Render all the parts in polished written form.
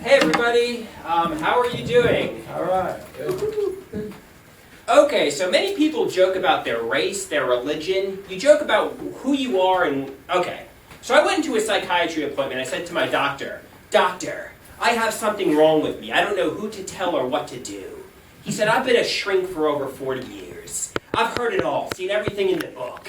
Hey everybody, how are you doing? All right. Good. Okay, so many people joke about their race, their religion. You joke about who you are and... Okay, so I went into a psychiatry appointment. I said to my doctor, "Doctor, I have something wrong with me. I don't know who to tell or what to do." He said, "I've been a shrink for over 40 years. I've heard it all, seen everything in the book.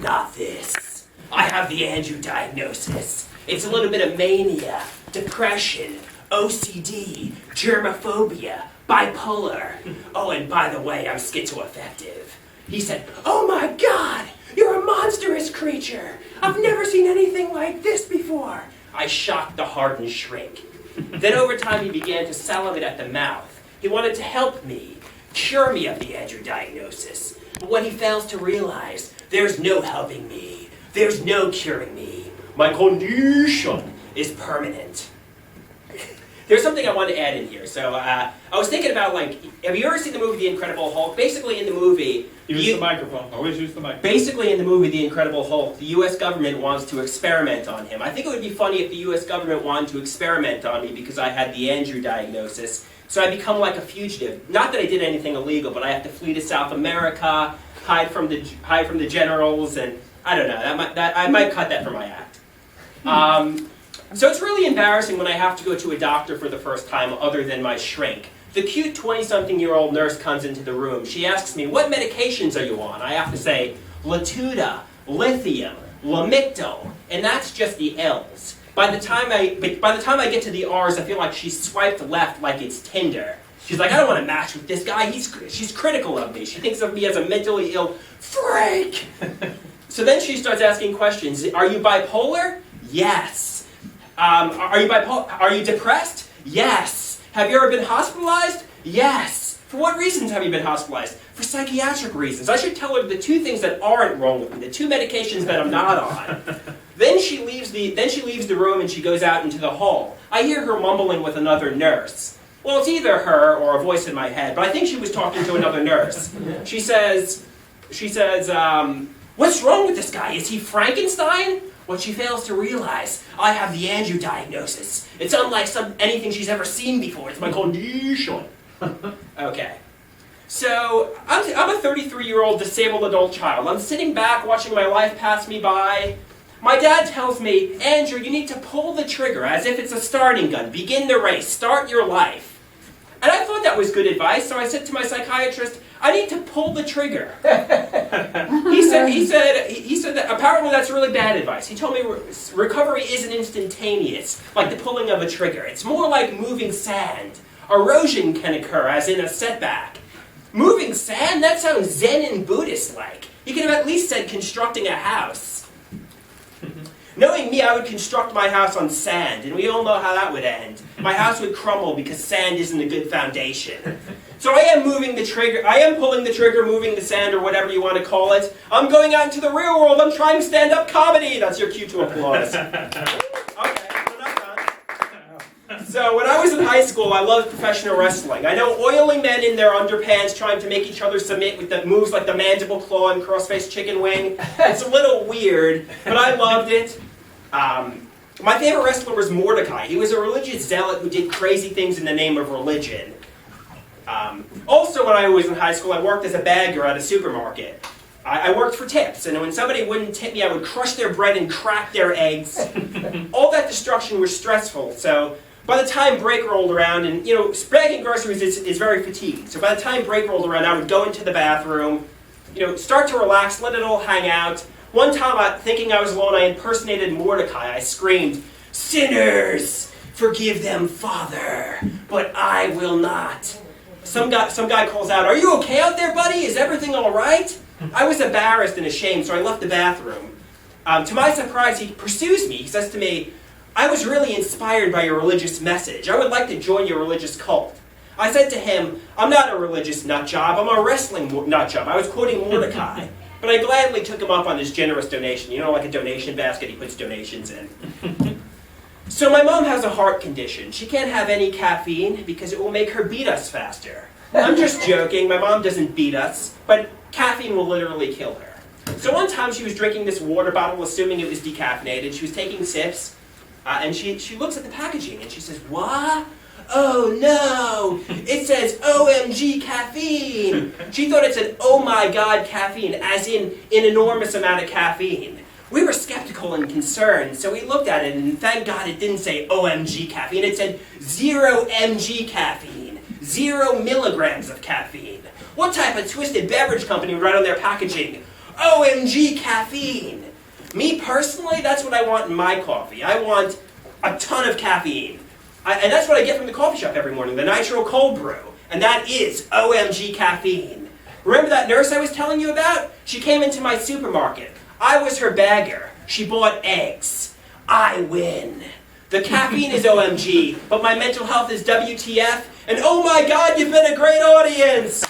Not this. I have the Andrew diagnosis. It's a little bit of mania, depression, OCD, germophobia, bipolar. Oh, and by the way, I'm schizoaffective." He said, "Oh my God, you're a monstrous creature. I've never seen anything like this before." I shocked the hardened shrink. Then over time, he began to salivate at the mouth. He wanted to help me, cure me of the Andrew diagnosis. But what he fails to realize, there's no helping me. There's no curing me. My condition is permanent. There's something I want to add in here. So I was thinking about, like, have you ever seen the movie The Incredible Hulk? Basically in the movie... Use the microphone. Always use the microphone. Basically in the movie The Incredible Hulk, the U.S. government wants to experiment on him. I think it would be funny if the U.S. government wanted to experiment on me because I had the Andrew diagnosis. So I become like a fugitive. Not that I did anything illegal, but I have to flee to South America, hide from the generals, and I don't know. I might cut that from my act. So it's really embarrassing when I have to go to a doctor for the first time other than my shrink. The cute 20-something-year-old nurse comes into the room. She asks me, "What medications are you on?" I have to say, Latuda, lithium, Lamictal, and that's just the L's. By the time I get to the R's, I feel like she's swiped left like it's Tinder. She's like, "I don't want to match with this guy. She's critical of me. She thinks of me as a mentally ill freak." So then she starts asking questions. "Are you bipolar?" "Yes." Are you bipolar? Are you depressed? "Yes." "Have you ever been hospitalized?" "Yes." "For what reasons have you been hospitalized?" "For psychiatric reasons." I should tell her the two things that aren't wrong with me, the two medications that I'm not on. Then she leaves the room and she goes out into the hall. I hear her mumbling with another nurse. Well, it's either her or a voice in my head, but I think she was talking to another nurse. She says, "What's wrong with this guy? Is he Frankenstein?" What she fails to realize, I have the Andrew diagnosis. It's unlike anything she's ever seen before. It's my condition. Okay. So, I'm a 33-year-old disabled adult child. I'm sitting back watching my life pass me by. My dad tells me, "Andrew, you need to pull the trigger as if it's a starting gun. Begin the race. Start your life." And I thought that was good advice, so I said to my psychiatrist, "I need to pull the trigger." He said that apparently that's really bad advice. He told me recovery isn't instantaneous, like the pulling of a trigger. It's more like moving sand. Erosion can occur, as in a setback. Moving sand? That sounds Zen and Buddhist-like. You could have at least said constructing a house. Knowing me, I would construct my house on sand, and we all know how that would end. My house would crumble because sand isn't a good foundation. So I am moving the trigger, I am pulling the trigger, moving the sand, or whatever you want to call it. I'm going out into the real world, I'm trying stand-up comedy. That's your cue to applause. Okay, we're not done. So when I was in high school, I loved professional wrestling. I know oily men in their underpants trying to make each other submit with the moves like the mandible claw and cross-faced chicken wing. It's a little weird, but I loved it. My favorite wrestler was Mordecai. He was a religious zealot who did crazy things in the name of religion. Also, when I was in high school, I worked as a bagger at a supermarket. I worked for tips, and when somebody wouldn't tip me, I would crush their bread and crack their eggs. All that destruction was stressful, so by the time break rolled around, and bagging groceries is very fatiguing, so by the time break rolled around, I would go into the bathroom, start to relax, let it all hang out. One time, thinking I was alone, I impersonated Mordecai. I screamed, "Sinners, forgive them, Father, but I will not." Some guy calls out, "Are you okay out there, buddy? Is everything all right?" I was embarrassed and ashamed, so I left the bathroom. To my surprise, he pursues me. He says to me, "I was really inspired by your religious message. I would like to join your religious cult." I said to him, "I'm not a religious nutjob. I'm a wrestling nutjob." I was quoting Mordecai. But I gladly took him up on his generous donation. Like a donation basket, he puts donations in. So my mom has a heart condition. She can't have any caffeine because it will make her beat us faster. I'm just joking. My mom doesn't beat us, but caffeine will literally kill her. So one time she was drinking this water bottle, assuming it was decaffeinated. She was taking sips. And she looks at the packaging and she says, "What? Oh no, it says OMG caffeine." She thought it said, "Oh my God, caffeine," as in an enormous amount of caffeine. We were skeptical and concerned, so we looked at it, and thank God it didn't say OMG caffeine. It said 0 mg caffeine, 0 milligrams of caffeine. What type of twisted beverage company would write on their packaging, OMG caffeine? Me personally, that's what I want in my coffee. I want a ton of caffeine. And that's what I get from the coffee shop every morning, the nitro cold brew. And that is OMG caffeine. Remember that nurse I was telling you about? She came into my supermarket. I was her bagger. She bought eggs. I win. The caffeine is OMG, but my mental health is WTF. And oh my God, you've been a great audience!